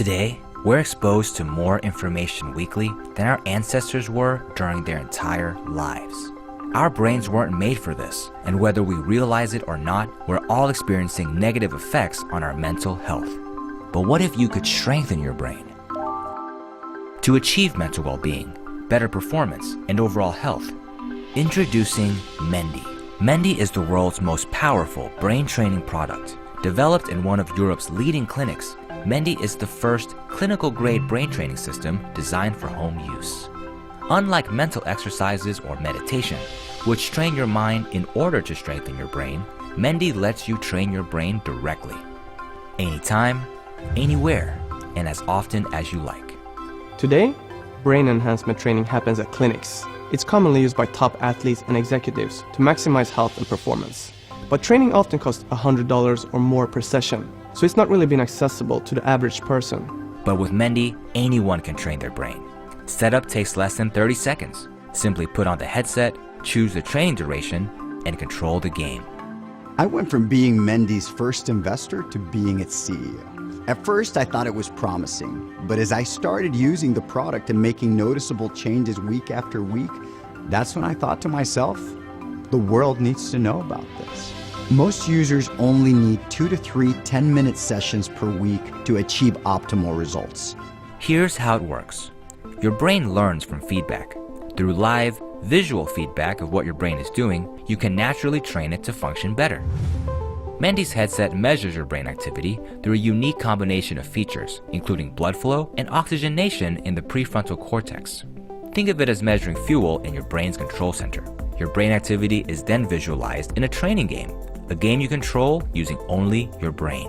Today, we're exposed to more information weekly than our ancestors were during their entire lives. Our brains weren't made for this, and whether we realize it or not, we're all experiencing negative effects on our mental health. But what if you could strengthen your brain? To achieve mental well-being, better performance, and overall health, introducing Mendi. Mendi is the world's most powerful brain training product. Developed in one of Europe's leading clinics, Mendi is the first clinical-grade brain training system designed for home use. Unlike mental exercises or meditation, which train your mind in order to strengthen your brain, Mendi lets you train your brain directly. Anytime, anywhere, and as often as you like. Today, brain enhancement training happens at clinics. It's commonly used by top athletes and executives to maximize health and performance. But training often costs $100 or more per session, so it's not really been accessible to the average person. But with Mendi, anyone can train their brain. Setup takes less than 30 seconds. Simply put on the headset, choose the training duration, and control the game. I went from being Mendi's first investor to being its CEO. At first, I thought it was promising, but as I started using the product and making noticeable changes week after week, that's when I thought to myself, the world needs to know about this. Most users only need 2 to 3 10-minute sessions per week to achieve optimal results. Here's how it works. Your brain learns from feedback. Through live, visual feedback of what your brain is doing, you can naturally train it to function better. Mendi's headset measures your brain activity through a unique combination of features, including blood flow and oxygenation in the prefrontal cortex. Think of it as measuring fuel in your brain's control center. Your brain activity is then visualized in a training game, a game you control using only your brain.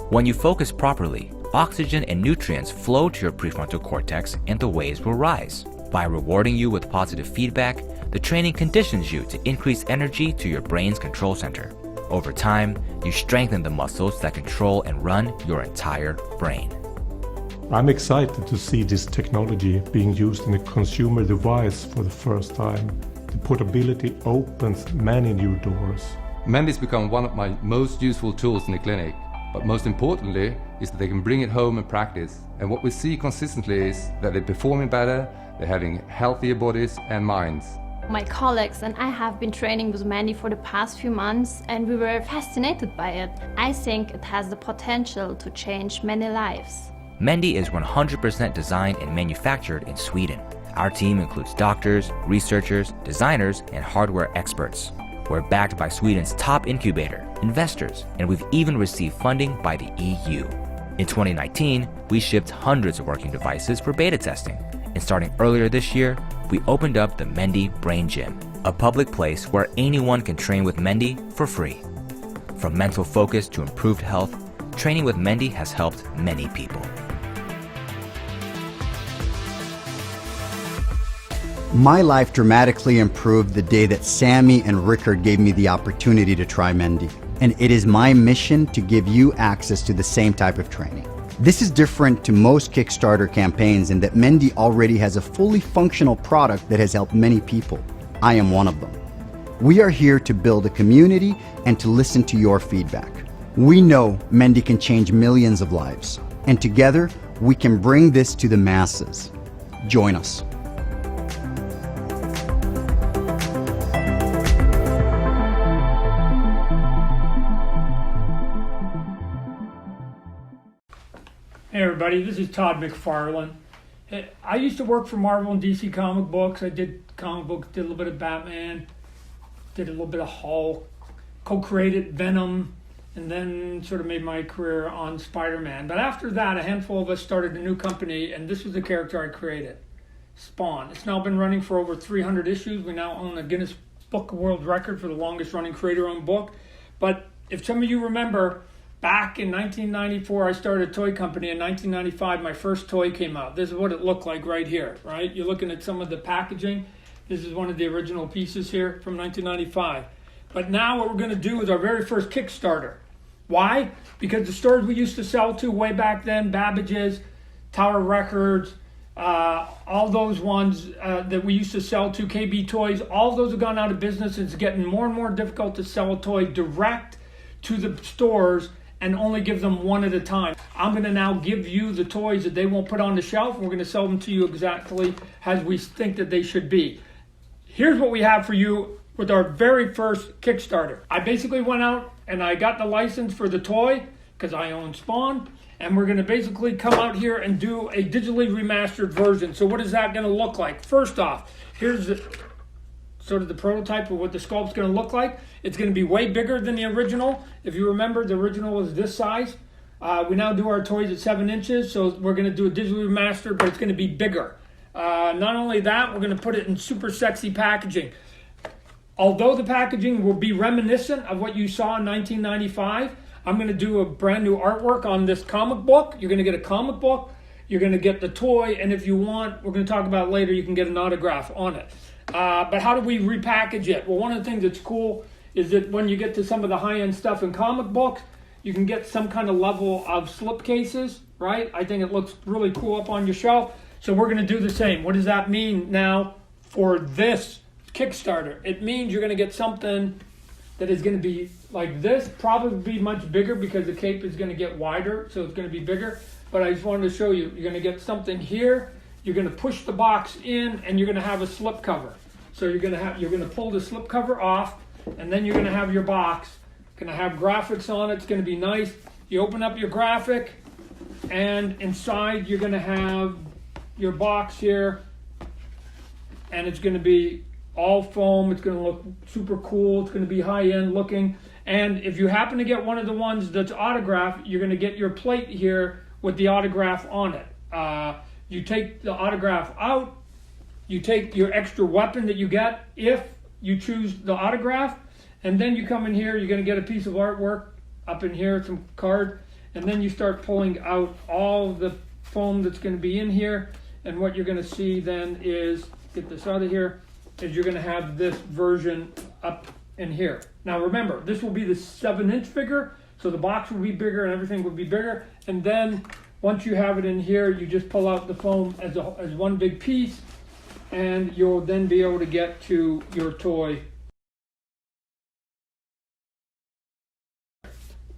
When you focus properly, oxygen and nutrients flow to your prefrontal cortex and the waves will rise. By rewarding you with positive feedback, the training conditions you to increase energy to your brain's control center. Over time, you strengthen the muscles that control and run your entire brain. I'm excited to see this technology being used in a consumer device for the first time. The portability opens many new doors. Mendi's become one of my most useful tools in the clinic, but most importantly is that they can bring it home and practice. And what we see consistently is that they're performing better, they're having healthier bodies and minds. My colleagues and I have been training with Mendi for the past few months and we were fascinated by it. I think it has the potential to change many lives. Mendi is 100% designed and manufactured in Sweden. Our team includes doctors, researchers, designers, and hardware experts. We're backed by Sweden's top incubator, investors, and we've even received funding by the EU. In 2019, we shipped hundreds of working devices for beta testing. And starting earlier this year, we opened up the Mendi Brain Gym, a public place where anyone can train with Mendi for free. From mental focus to improved health, training with Mendi has helped many people. My life dramatically improved the day that Sammy and Rickard gave me the opportunity to try Mendi. And it is my mission to give you access to the same type of training. This is different to most Kickstarter campaigns in that Mendi already has a fully functional product that has helped many people. I am one of them. We are here to build a community and to listen to your feedback. We know Mendi can change millions of lives, and together we can bring this to the masses. Join us. Hey everybody, this is Todd McFarlane. I used to work for Marvel and DC comic books. I did comic books, did a little bit of Batman, did a little bit of Hulk, co-created Venom, and then sort of made my career on Spider-Man. But after that, a handful of us started a new company, and this was the character I created, Spawn. It's now been running for over 300 issues. We now own a Guinness Book of World Record for the longest running creator-owned book. But if some of you remember, back in 1994, I started a toy company. In 1995, my first toy came out. This is what it looked like right here, right? You're looking at some of the packaging. This is one of the original pieces here from 1995. But now what we're going to do is our very first Kickstarter. Why? Because the stores we used to sell to way back then, Babbage's, Tower Records, all those ones that we used to sell to, KB Toys, all those have gone out of business. It's getting more and more difficult to sell a toy direct to the stores and only give them one at a time. I'm going to now give you the toys that they won't put on the shelf, and we're going to sell them to you exactly as we think that they should be. Here's what we have for you with our very first Kickstarter. I basically went out and I got the license for the toy because I own Spawn, and we're going to basically come out here and do a digitally remastered version. So what is that going to look like? First off, here's sort of the prototype of what the sculpt's going to look like. It's going to be way bigger than the original. If you remember, the original was this size. We now do our toys at 7 inches, so we're going to do a digitally remastered, but it's going to be bigger. Not only that, we're going to put it in super sexy packaging. Although the packaging will be reminiscent of what you saw in 1995, I'm going to do a brand new artwork on this comic book. You're going to get a comic book, you're going to get the toy, and if you want, we're going to talk about it later, you can get an autograph on it. But how do we repackage it? Well, one of the things that's cool is that when you get to some of the high-end stuff in comic books, you can get some kind of level of slip cases, right? I think it looks really cool up on your shelf. So we're going to do the same. What does that mean now for this Kickstarter? It means you're going to get something that is going to be like this, probably be much bigger because the cape is going to get wider, so it's going to be bigger. But I just wanted to show you, you're going to get something here. You're going to push the box in, and you're going to have a slip cover. So you're going to pull the slip cover off, and then you're going to have your box. Going to have graphics on it. It's going to be nice. You open up your graphic, and inside you're going to have your box here, and it's going to be all foam. It's going to look super cool. It's going to be high-end looking. And if you happen to get one of the ones that's autographed, you're going to get your plate here with the autograph on it. You take the autograph out. You take your extra weapon that you get if you choose the autograph. And then you come in here, you're going to get a piece of artwork up in here, some card. And then you start pulling out all the foam that's going to be in here. And what you're going to see then is, get this out of here, is you're going to have this version up in here. Now remember, this will be the 7-inch figure, so the box will be bigger and everything will be bigger. And then once you have it in here, you just pull out the foam as one big piece, and you'll then be able to get to your toy.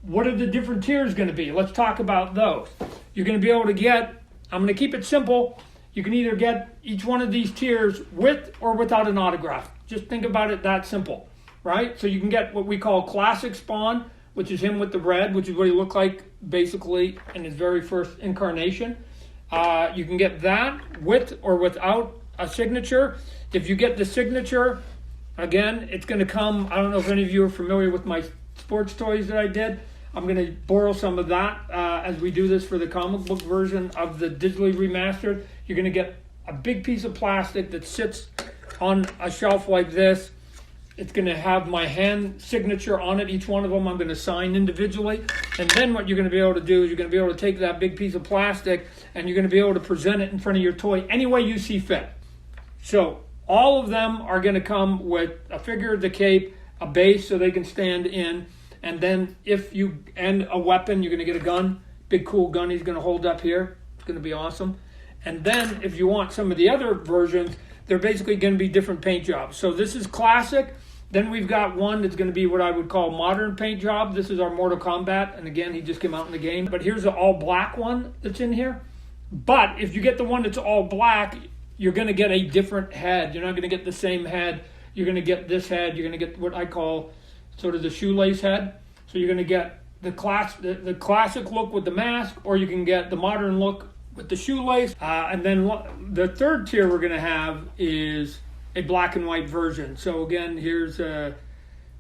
What are the different tiers going to be? Let's talk about those. You're going to be able to get, I'm going to keep it simple, you can either get each one of these tiers with or without an autograph. Just think about it that simple, right? So you can get what we call Classic Spawn, which is him with the red, which is what he looked like basically in his very first incarnation. You can get that with or without a signature. If you get the signature, again, it's going to come, I don't know if any of you are familiar with my sports toys that I did. I'm going to borrow some of that as we do this for the comic book version of the digitally remastered. You're going to get a big piece of plastic that sits on a shelf like this. It's going to have my hand signature on it. Each one of them I'm going to sign individually. And then what you're going to be able to do is you're going to be able to take that big piece of plastic and you're going to be able to present it in front of your toy any way you see fit. So all of them are going to come with a figure, the cape, a base so they can stand in. And then and a weapon, you're going to get a gun, big cool gun he's going to hold up here. It's going to be awesome. And then if you want some of the other versions, they're basically going to be different paint jobs. So this is classic. Then we've got one that's going to be what I would call modern paint job. This is our Mortal Kombat. And again, he just came out in the game. But here's the all black one that's in here. But if you get the one that's all black, you're going to get a different head. You're not going to get the same head. You're going to get this head. You're going to get what I call sort of the shoelace head. So you're going to get the classic look with the mask, or you can get the modern look with the shoelace. And then the third tier we're going to have is a black and white version. So again, here's a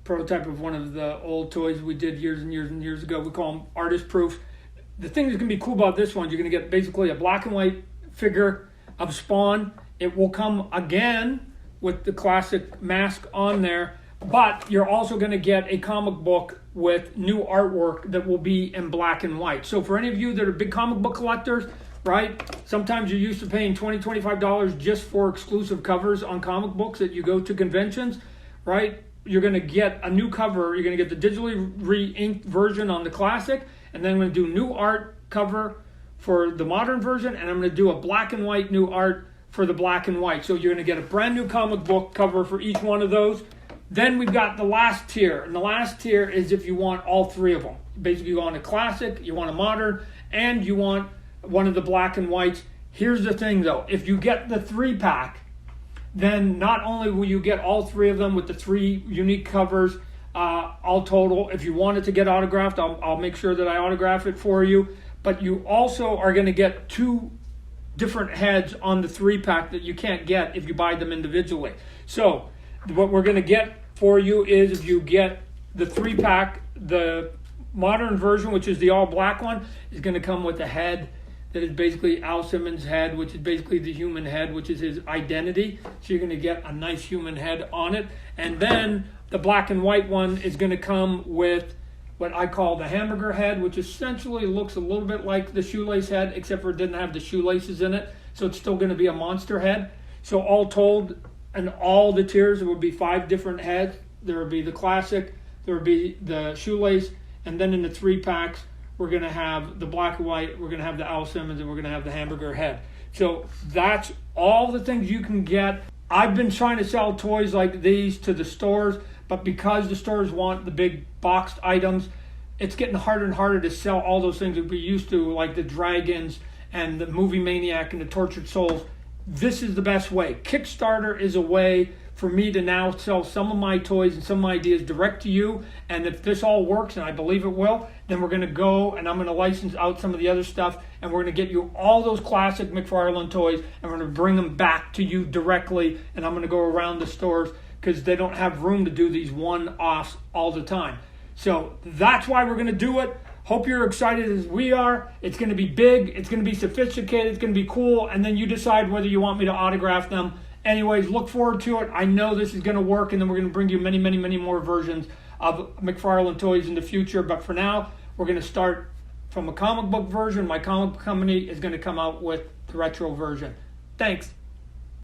prototype of one of the old toys we did years and years and years ago. We call them artist proofs. The thing that's going to be cool about this one, you're going to get basically a black and white figure of Spawn. It will come again with the classic mask on there, but you're also going to get a comic book with new artwork that will be in black and white. So for any of you that are big comic book collectors, right? Sometimes you're used to paying $20, $25 just for exclusive covers on comic books that you go to conventions, right? You're going to get a new cover. You're going to get the digitally re-inked version on the classic, and then I'm going to do new art cover for the modern version, and I'm going to do a black and white new art for the black and white. So you're going to get a brand new comic book cover for each one of those. Then we've got the last tier, and the last tier is if you want all three of them. Basically, you want a classic, you want a modern, and you want one of the black and whites. Here's the thing though, if you get the 3-pack, then not only will you get all three of them with the 3 unique covers, all total. If you want it to get autographed, I'll make sure that I autograph it for you. But you also are going to get 2 different heads on the 3-pack that you can't get if you buy them individually. So what we're going to get for you is, if you get the 3-pack, the modern version, which is the all black one, is going to come with a head that is basically Al Simmons' head, which is basically the human head, which is his identity. So you're going to get a nice human head on it. And then the black and white one is going to come with what I call the hamburger head, which essentially looks a little bit like the shoelace head, except for it didn't have the shoelaces in it. So it's still going to be a monster head. So all told, in all the tiers, there would be 5 different heads. There would be the classic, there would be the shoelace, and then in the 3-packs, we're going to have the black and white, we're going to have the Al Simmons, and we're going to have the hamburger head. So that's all the things you can get. I've been trying to sell toys like these to the stores, but because the stores want the big boxed items, it's getting harder and harder to sell all those things that we used to, like the dragons and the Movie Maniac and the Tortured Souls. This is the best way. Kickstarter is a way for me to now sell some of my toys and some of my ideas direct to you. And if this all works, and I believe it will, then we're going to go and I'm going to license out some of the other stuff, and we're going to get you all those classic McFarlane toys, and we're going to bring them back to you directly, and I'm going to go around the stores because they don't have room to do these one-offs all the time. So that's why we're going to do it. Hope you're excited as we are. It's going to be big, it's going to be sophisticated, it's going to be cool, and then you decide whether you want me to autograph them. Anyways, look forward to it. I know this is going to work, and then we're going to bring you many, many, many more versions of McFarlane toys in the future. But for now, we're going to start from a comic book version. My comic book company is going to come out with the retro version. Thanks.